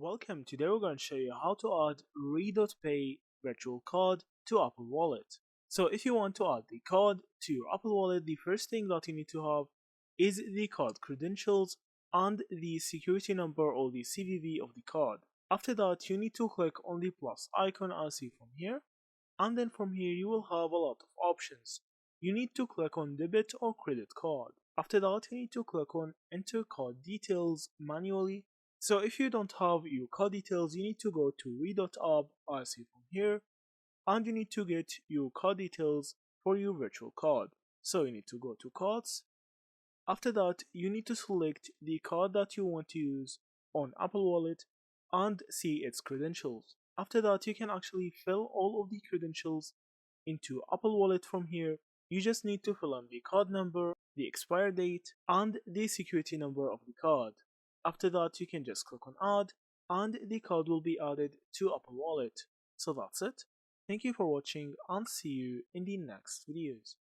Welcome. Today we're going to show you how to add RedotPay virtual card to Apple Wallet. So if you want to add the card to your Apple Wallet, the first thing that you need to have is the card credentials and the security number or the CVV of the card. After that, you need to click on the plus icon as seen from here, and then from here you will have a lot of options. You need to click on debit or credit card. After that, you need to click on enter card details manually. So if you don't have your card details, you need to go to Redot app as seen from here, and you need to get your card details for your virtual card. So you need to go to cards. After that, you need to select the card that you want to use on Apple Wallet and see its credentials. After that, you can actually fill all of the credentials into Apple Wallet from here. You just need to fill in the card number, the expire date, and the security number of the card. After that, you can just click on add, and the card will be added to Apple Wallet. So that's it. Thank you for watching, and see you in the next videos.